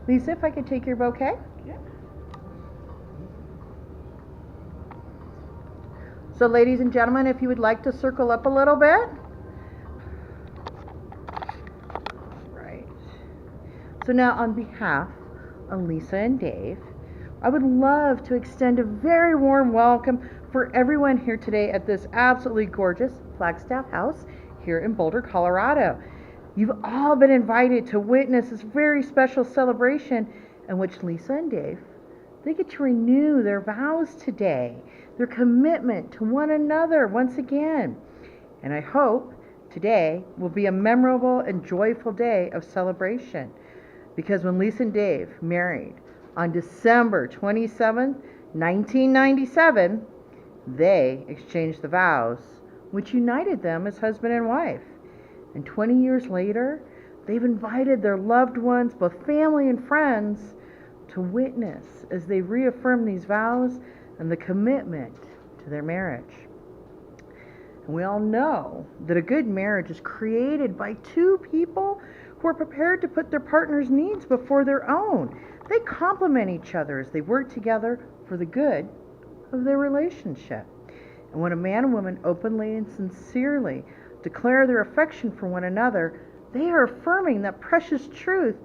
Lisa, if I could take your bouquet. Yeah. So ladies and gentlemen, if you would like to circle up a little bit. Right. So now on behalf of Lisa and Dave, I would love to extend a very warm welcome for everyone here today at this absolutely gorgeous Flaggstaff House here in Boulder, Colorado. You've all been invited to witness this very special celebration in which Lisa and Dave, they get to renew their vows today, their commitment to one another once again. And I hope today will be a memorable and joyful day of celebration, because when Lisa and Dave married on December 27, 1997, they exchanged the vows which united them as husband and wife. And 20 years later, they've invited their loved ones, both family and friends, to witness as they reaffirm these vows and the commitment to their marriage. And we all know that a good marriage is created by two people who are prepared to put their partner's needs before their own. They complement each other as they work together for the good of their relationship. And when a man and woman openly and sincerely declare their affection for one another, they are affirming that precious truth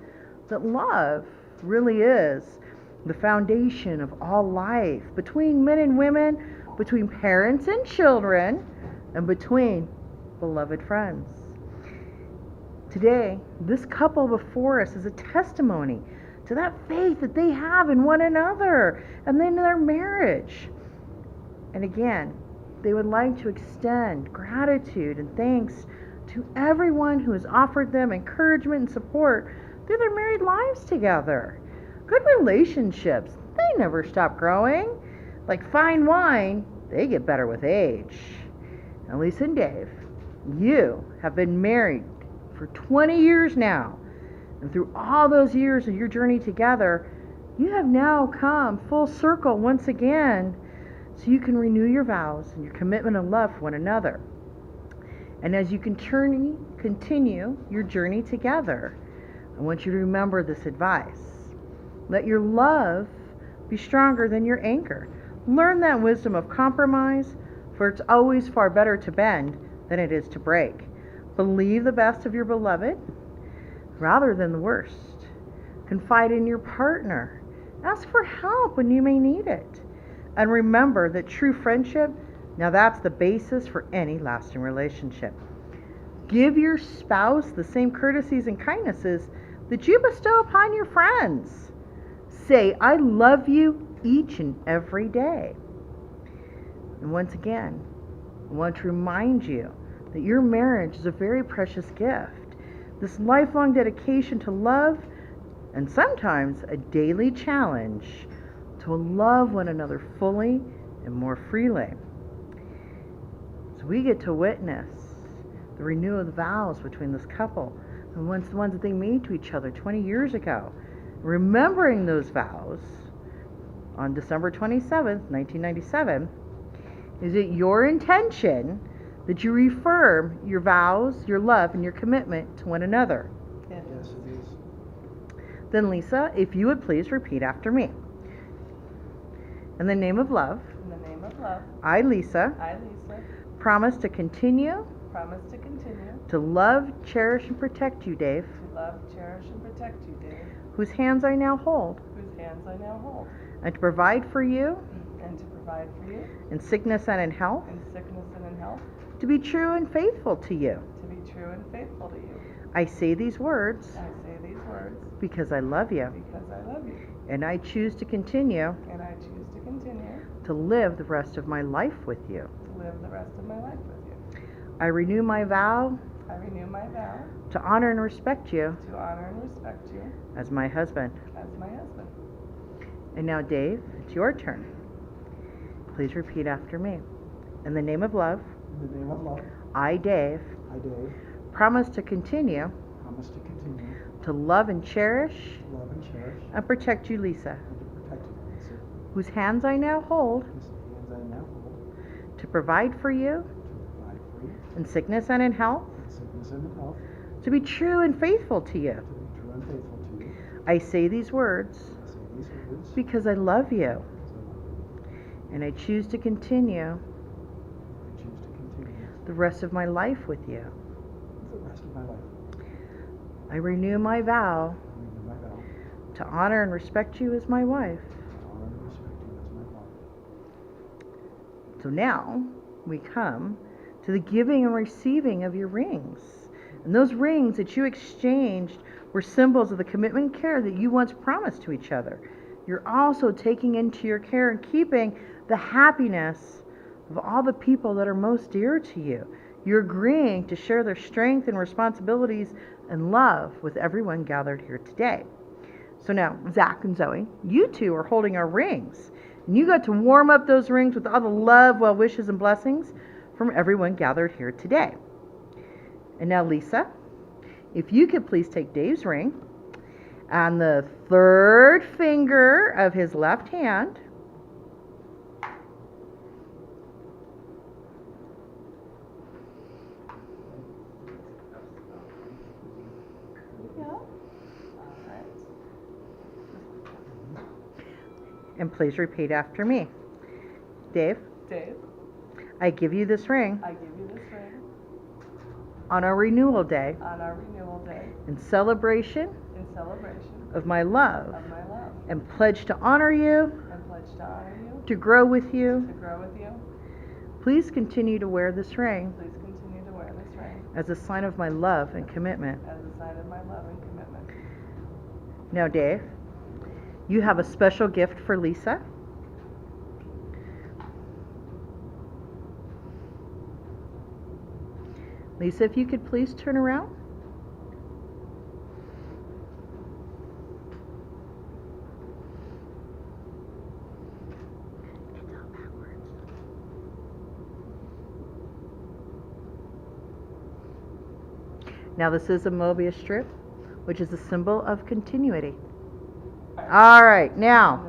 that love really is the foundation of all life, between men and women, between parents and children, and between beloved friends. Today, this couple before us is a testimony to that faith that they have in one another and in their marriage. And again, they would like to extend gratitude and thanks to everyone who has offered them encouragement and support through their married lives together. Good relationships, they never stop growing. Like fine wine, they get better with age. And Lisa and Dave, you have been married for 20 years now. And through all those years of your journey together, you have now come full circle once again, so you can renew your vows and your commitment of love for one another. And as you continue your journey together, I want you to remember this advice. Let your love be stronger than your anchor. Learn that wisdom of compromise, for it's always far better to bend than it is to break. Believe the best of your beloved rather than the worst. Confide in your partner. Ask for help when you may need it. And remember that true friendship, now that's the basis for any lasting relationship. Give your spouse the same courtesies and kindnesses that you bestow upon your friends. Say, I love you each and every day. And once again, I want to remind you that your marriage is a very precious gift. This lifelong dedication to love, and sometimes a daily challenge to love one another fully and more freely. So we get to witness the renewal of the vows between this couple and the ones that they made to each other 20 years ago. Remembering those vows on December 27th, 1997, is it your intention that you reaffirm your vows, your love, and your commitment to one another? Yes, it is. Then Lisa, if you would please repeat after me. In the name of love, In the name of love, I, Lisa, I, Lisa, promise to continue promise to continue to love, cherish, and protect you, Dave, to love, cherish, and protect you, Dave, whose hands I now hold, whose hands I now hold, and to provide for you and to provide for you in sickness and in health, in sickness and in health, to be true and faithful to you. to be true and faithful to you. I say these words I say these words because I love you, because I love you, and I choose to continue and I choose to continue to live the rest of my life with you. to live the rest of my life with you. I renew my vow I renew my vow to honor and respect you to honor and respect you as my husband. as my husband. And now, Dave, it's your turn. Please repeat after me. In the name of love, In the name of love, I, Dave, I, Dave, promise to continue promise to continue to love and cherish to love and cherish and protect you, Lisa, and to protect you, Lisa, whose hands I now hold, whose hands I now hold, to provide for you to provide for you in sickness and in health, in sickness and in health, to be true and faithful to you. to be true and faithful to you. I say these words I say these words because I love you, because I love you. and I choose to continue I choose to continue the rest of my life with you. the rest of my life. I renew my vow I renew my vow to honor and respect you as my wife. to honor and respect you as my wife. So now we come to the giving and receiving of your rings. And those rings that you exchanged were symbols of the commitment and care that you once promised to each other. You're also taking into your care and keeping the happiness of all the people that are most dear to you. You're agreeing to share their strength and responsibilities and love with everyone gathered here today. So now, Zach and Zoe, you two are holding our rings. And you got to warm up those rings with all the love, well wishes, and blessings from everyone gathered here today. And now, Lisa, if you could please take Dave's ring on the third finger of his left hand. Yeah. All right. And please repeat after me. Dave, Dave, I give you this ring I give you this ring on our renewal day on our renewal day in celebration in celebration of my love, of my love, and pledge to honor you, and pledge to honor you, to grow with you. to grow with you. Please continue to wear this ring Please continue to wear this ring as a sign of my love and commitment. as a sign of my love and commitment. Now, Dave, you have a special gift for Lisa. Lisa, if you could please turn around. It's all backwards. Now, this is a Mobius strip, which is a symbol of continuity. All right, now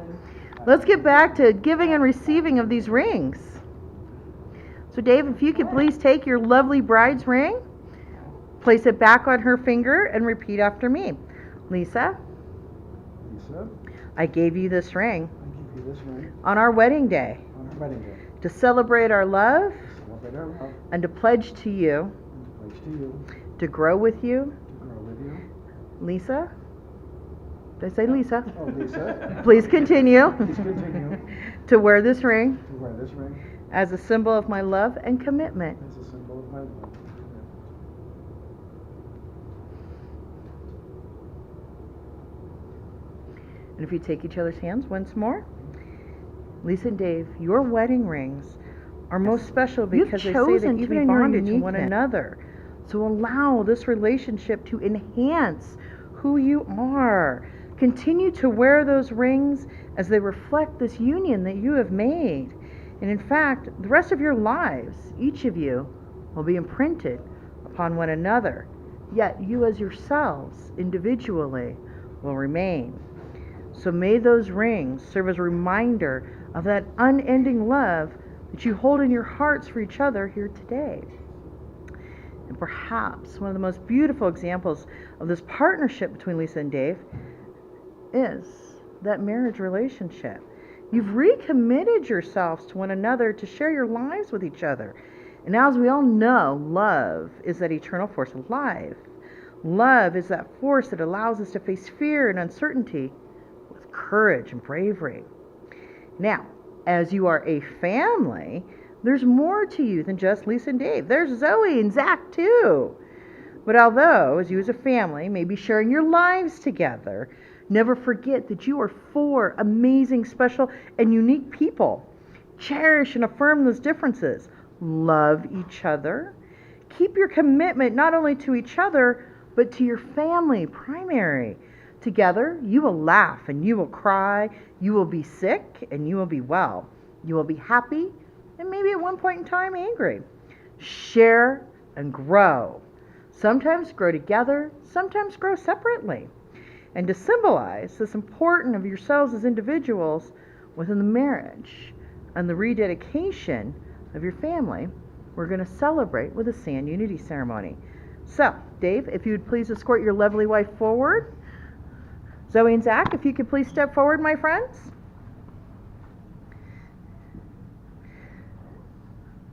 let's get back to giving and receiving of these rings. So, Dave, if you could please take your lovely bride's ring, place it back on her finger, and repeat after me. Lisa, Lisa, I gave you this ring I give you this ring on our wedding day on our wedding day to celebrate our love to celebrate our love and to pledge to you and to pledge to you to grow with you. to grow with you. Lisa? Did I say Lisa? Oh, Lisa. Please continue Please continue to wear this ring to wear this ring as a symbol of my love and commitment. as a symbol of my love and commitment. And if you take each other's hands once more. Lisa and Dave, your wedding rings are most special because they say that you be bonded to one another. So allow this relationship to enhance who you are. Continue to wear those rings as they reflect this union that you have made. And in fact, the rest of your lives, each of you, will be imprinted upon one another. Yet you as yourselves, individually, will remain. So may those rings serve as a reminder of that unending love that you hold in your hearts for each other here today. And perhaps one of the most beautiful examples of this partnership between Lisa and Dave is that marriage relationship. You've recommitted yourselves to one another to share your lives with each other. And as we all know, love is that eternal force of life. Love is that force that allows us to face fear and uncertainty with courage and bravery. Now, as you are a family, there's more to you than just Lisa and Dave. There's Zoe and Zach too. But although, as you as a family may be sharing your lives together, never forget that you are four amazing, special, and unique people. Cherish and affirm those differences. Love each other. Keep your commitment not only to each other, but to your family primary. Together, you will laugh and you will cry. You will be sick and you will be well. You will be happy and maybe at one point in time angry. Share and grow. Sometimes grow together, sometimes grow separately. And to symbolize this importance of yourselves as individuals within the marriage and the rededication of your family, we're going to celebrate with a sand unity ceremony. So, Dave, if you would please escort your lovely wife forward Zoe and Zach, if you could please step forward, my friends.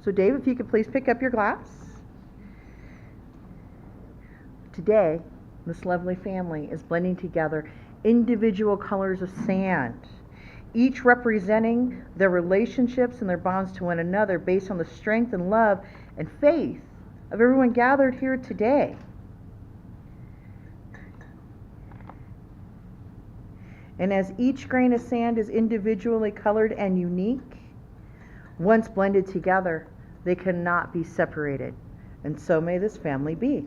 So Dave, if you could please pick up your glass. Today, this lovely family is blending together individual colors of sand, each representing their relationships and their bonds to one another based on the strength and love and faith of everyone gathered here today. And as each grain of sand is individually colored and unique, once blended together, they cannot be separated. And so may this family be.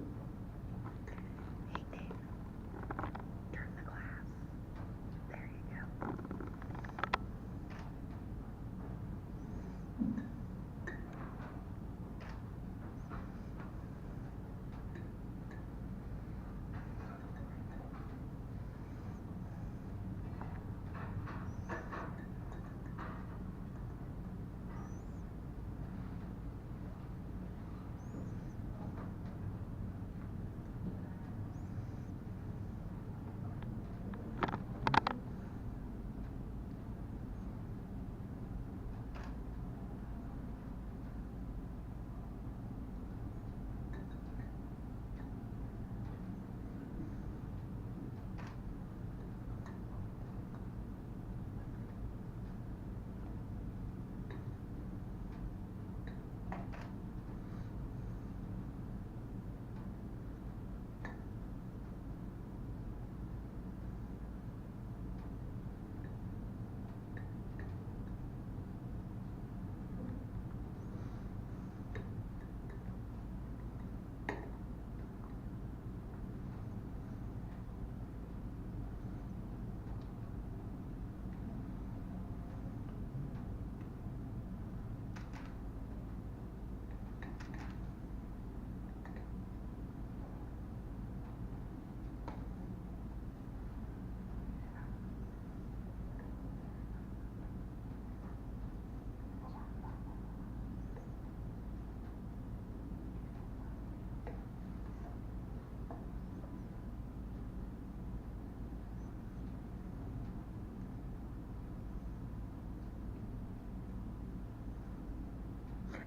Hey, Dave, turn the glass. There you go.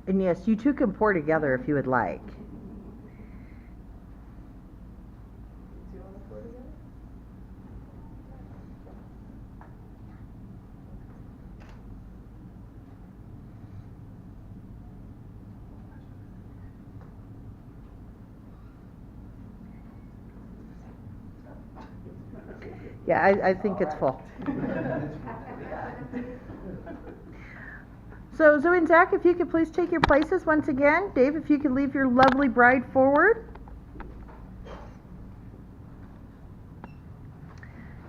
And yes, you two can pour together if you would like. Do you want to pour together? Yeah, I think it's full. So Zoe and Zach, if you could please take your places once again. Dave, if you could leave your lovely bride forward.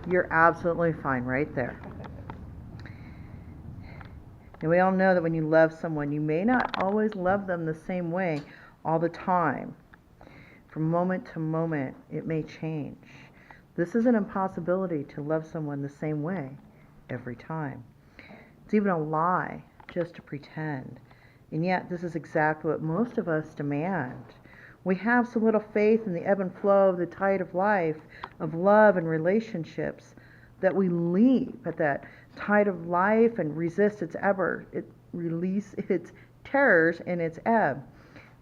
You're absolutely fine right there. And we all know that when you love someone, you may not always love them the same way all the time. From moment to moment, it may change. This is an impossibility to love someone the same way every time. It's even a lie just to pretend. And yet, this is exactly what most of us demand. We have so little faith in the ebb and flow of the tide of life, of love and relationships, that we leap at that tide of life and resist release its terrors and its ebb.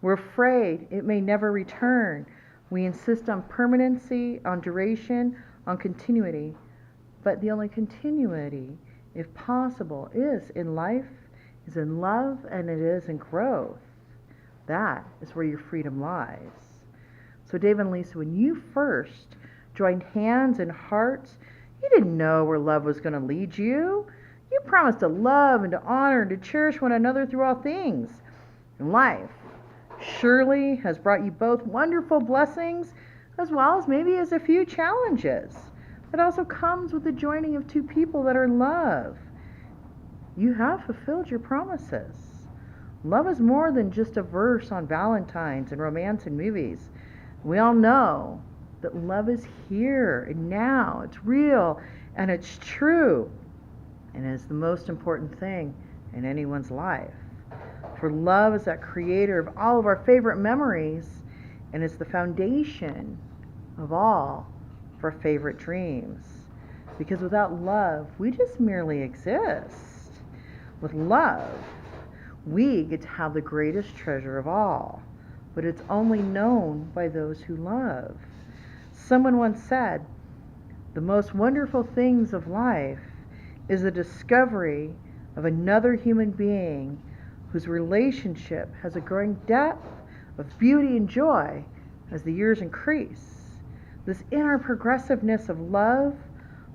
We're afraid it may never return. We insist on permanency, on duration, on continuity. But the only continuity, if possible, is in life, is in love, and it is in growth. That is where your freedom lies. So Dave and Lisa, when you first joined hands and hearts, you didn't know where love was going to lead you. You promised to love and to honor and to cherish one another through all things. And life surely has brought you both wonderful blessings, as well as maybe as a few challenges. It also comes with the joining of two people that are in love. You have fulfilled your promises. Love is more than just a verse on Valentine's and romance and movies. We all know that love is here and now. It's real and it's true. And it's the most important thing in anyone's life. For love is that creator of all of our favorite memories and is the foundation of all of our favorite dreams. Because without love, we just merely exist. With love, we get to have the greatest treasure of all, but it's only known by those who love. Someone once said, the most wonderful things of life is the discovery of another human being whose relationship has a growing depth of beauty and joy as the years increase. This inner progressiveness of love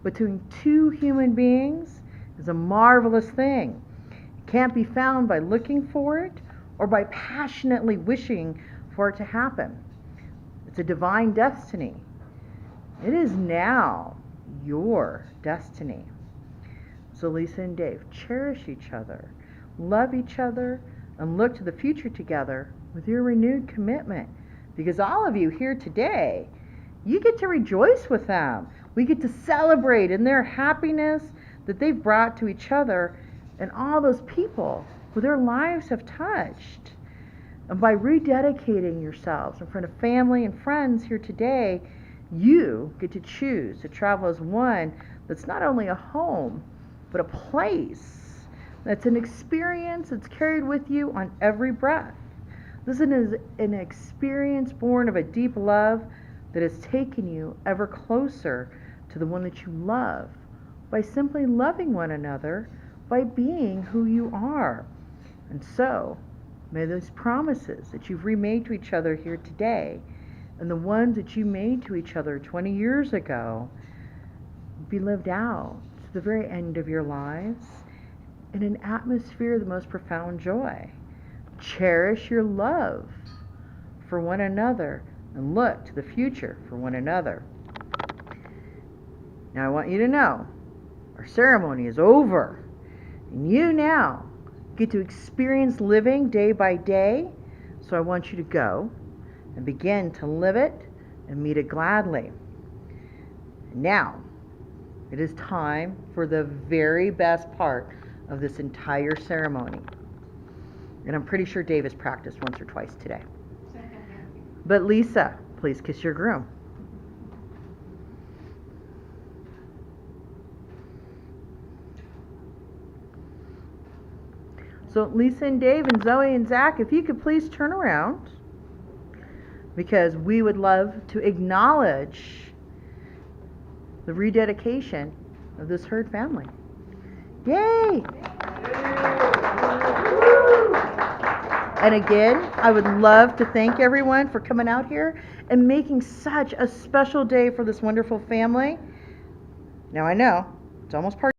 between two human beings is a marvelous thing. It can't be found by looking for it or by passionately wishing for it to happen. It's a divine destiny. It is now your destiny. So Lisa and Dave, cherish each other, love each other, and look to the future together with your renewed commitment. Because all of you here today, you get to rejoice with them. We get to celebrate in their happiness that they've brought to each other and all those people who their lives have touched. And by rededicating yourselves in front of family and friends here today, you get to choose to travel as one that's not only a home, but a place that's an experience that's carried with you on every breath. This is an experience born of a deep love that has taken you ever closer to the one that you love by simply loving one another, by being who you are. And so, may those promises that you've remade to each other here today and the ones that you made to each other 20 years ago be lived out to the very end of your lives in an atmosphere of the most profound joy. Cherish your love for one another and look to the future for one another. Now I want you to know our ceremony is over, and you now get to experience living day by day. So I want you to go and begin to live it and meet it gladly. Now it is time for the very best part of this entire ceremony. And I'm pretty sure Dave has practiced once or twice today. But Lisa, please kiss your groom. So Lisa and Dave and Zoe and Zach, if you could please turn around, because we would love to acknowledge the rededication of this herd family. Yay! And again, I would love to thank everyone for coming out here and making such a special day for this wonderful family. Now I know it's almost party